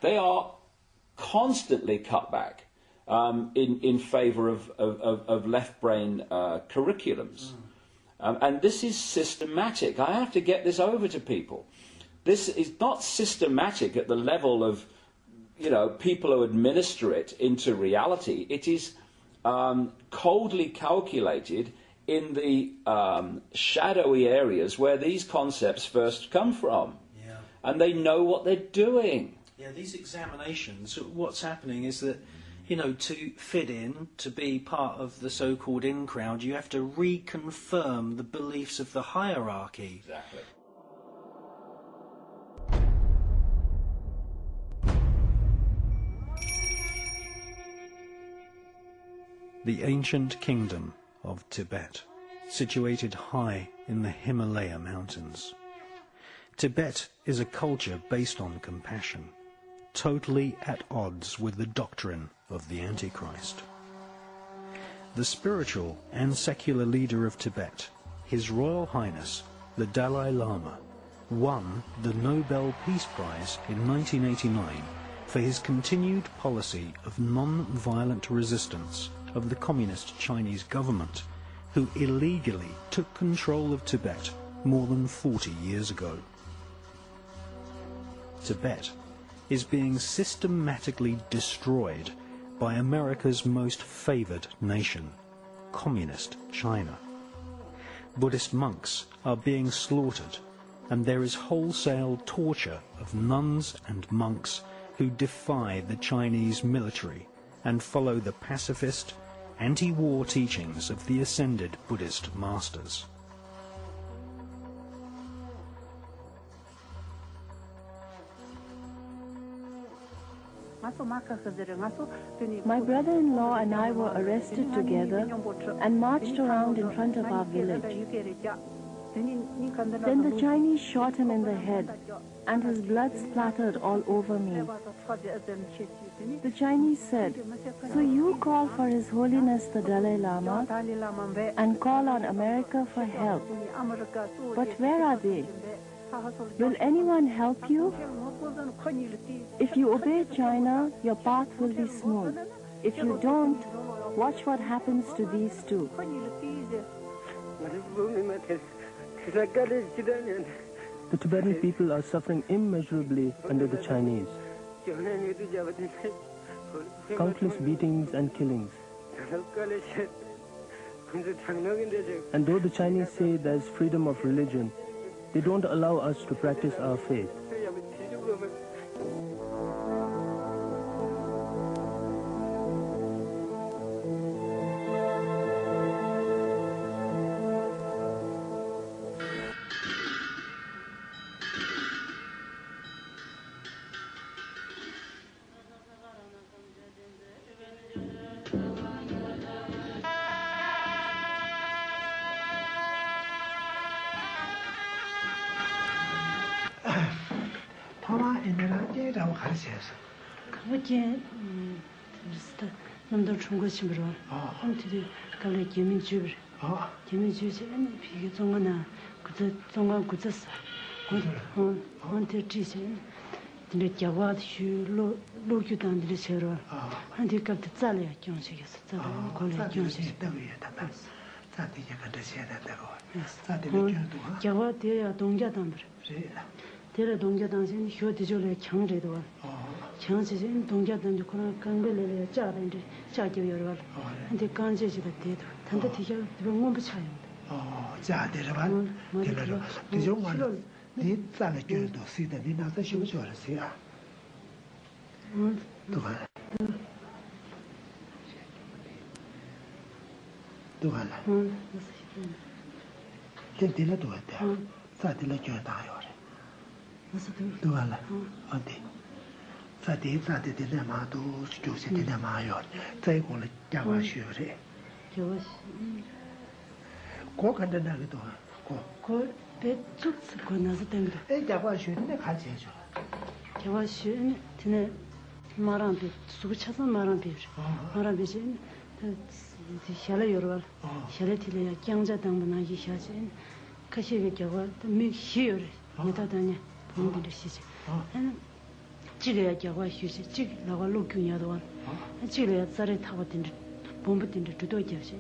they are constantly cut back in favour of left-brain curriculums. And this is systematic. I have to get this over to people. This is not systematic at the level of, people who administer it into reality. It is coldly calculated in the shadowy areas where these concepts first come from. Yeah. And they know what they're doing. Yeah, these examinations, what's happening is that, to fit in, to be part of the so-called in crowd, you have to reconfirm the beliefs of the hierarchy. Exactly. The ancient kingdom of Tibet, situated high in the Himalaya mountains. Tibet is a culture based on compassion, totally at odds with the doctrine of the Antichrist. The spiritual and secular leader of Tibet, His Royal Highness, the Dalai Lama, won the Nobel Peace Prize in 1989 for his continued policy of non-violent resistance of the communist Chinese government, who illegally took control of Tibet more than 40 years ago. Tibet is being systematically destroyed by America's most favored nation, communist China. Buddhist monks are being slaughtered, and there is wholesale torture of nuns and monks who defy the Chinese military and follow the pacifist, anti-war teachings of the ascended Buddhist masters. My brother-in-law and I were arrested together and marched around in front of our village. Then the Chinese shot him in the head, and his blood splattered all over me. The Chinese said, "So you call for His Holiness the Dalai Lama and call on America for help. But where are they? Will anyone help you? If you obey China, your path will be smooth. If you don't, watch what happens to these two." The Tibetan people are suffering immeasurably under the Chinese. Countless beatings and killings. And though the Chinese say there's freedom of religion, they don't allow us to practice our faith. Tera dongya dangsin hyo dijole kyang re do. Kyang se in dongya dang ko na kang le le cha den de cha ge yor war. Ante kan je ji de de do. Tan de ti ja de mo bu cha yo. Cha de ra ban. De la ro. Ti jo ma. Ni za le ge do si de ni na sa shu jo la si a. Do ha. Do ha la. De la do ta. Sa de la ge da yo. Duala, ante. Sati de la ma do, scusi de la mayor. Sai con la chiama shure. Ko kan da do. Ko be tsuk ko na sa teng do. E chiama shure ne kha che jo. Chiama shure ne maran be su cha sa maran be. Maran be jin de shala yorwal. Shala ti le kyang ja dang na yi sha jin. Ka she ge gwa mi shi yor. Ne ta da ne. 지레야 겨와 휴시 지 나와 로균야도 지레야 자리 타고 딘데 bomba 딘데 두도 겨시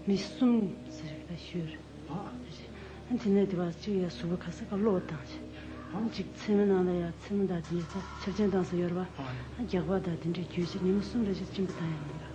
미숨 세다 슈르 안티네 디바 지야 수바 카사가 로다지 직 체면하나야 체면다 디사 철전당서 여러봐 겨와다 딘데 규시 미숨을 좀 부탁합니다.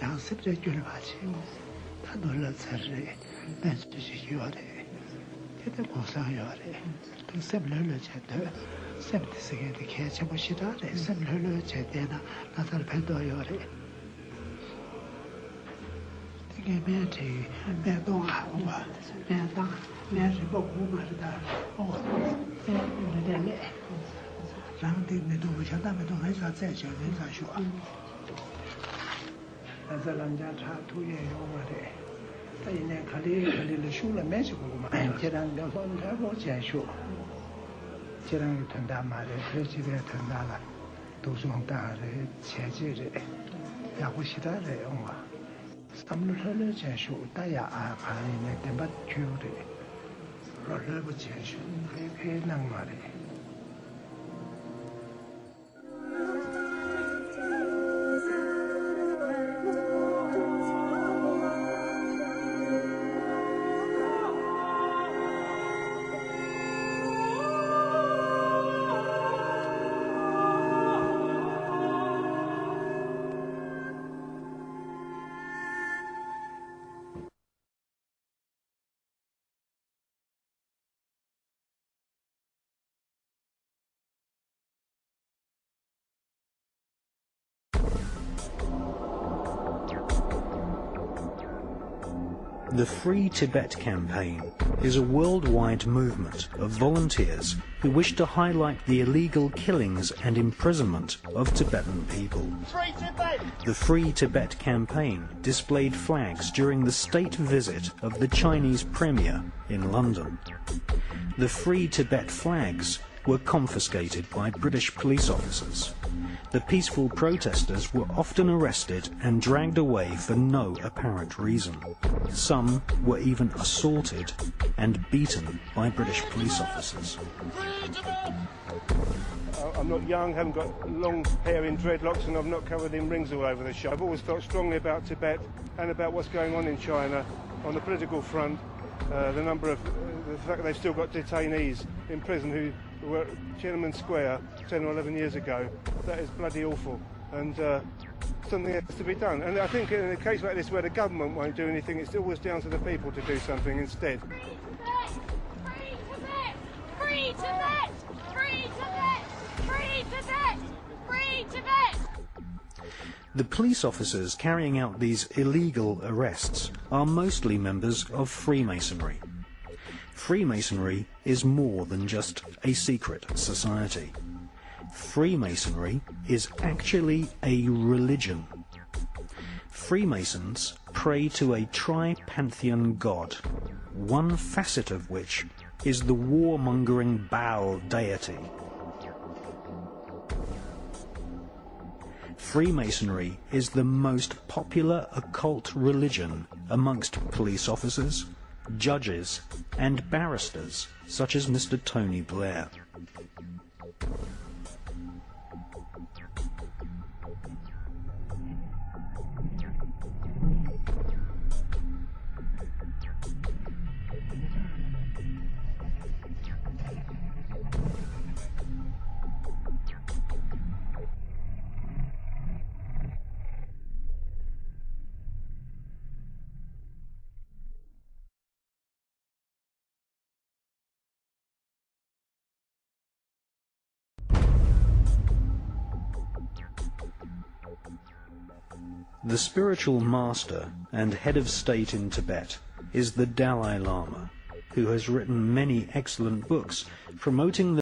양습제 줄바지 다 놀라서래 벤스지 요래 그때 고상 요래 그 셈르르 제대 셈티스게 개체 보시다래 셈르르 제대나 나살 벤도 요래 되게 매지 매동하고가 매당 매지 보고 말다 매네 장대내도 보셔다면도 회사 재셔 회사 쇼 사람자차 투에 요마래 이내 칼리를 슈를 매시고만 제랑도 손하고 제쇼 제랑이 된다 말에 그 집에 된다라 도송다래 제지를 야고 시다래 영화 삼루를 제쇼 다야 아파이네 덴바 큐르 롤러브 제쇼 회낭 말에 The Free Tibet campaign is a worldwide movement of volunteers who wish to highlight the illegal killings and imprisonment of Tibetan people. The Free Tibet campaign displayed flags during the state visit of the Chinese Premier in London. The Free Tibet flags were confiscated by British police officers. The peaceful protesters were often arrested and dragged away for no apparent reason. Some were even assaulted and beaten by British police officers. I'm not young, haven't got long hair in dreadlocks, and I'm not covered in rings all over the shop. I've always felt strongly about Tibet and about what's going on in China on the political front. The fact that they've still got detainees in prison who were at Tiananmen Square 10 or 11 years ago, that is bloody awful, and something has to be done. And I think in a case like this where the government won't do anything, it's always down to the people to do something instead. Free Tibet! Free Tibet! Free Tibet! Free Tibet! Free Tibet! The police officers carrying out these illegal arrests are mostly members of Freemasonry. Freemasonry is more than just a secret society. Freemasonry is actually a religion. Freemasons pray to a tri-pantheon god, one facet of which is the warmongering Baal deity. Freemasonry is the most popular occult religion amongst police officers, judges and barristers such as Mr. Tony Blair. The spiritual master and head of state in Tibet is the Dalai Lama, who has written many excellent books promoting the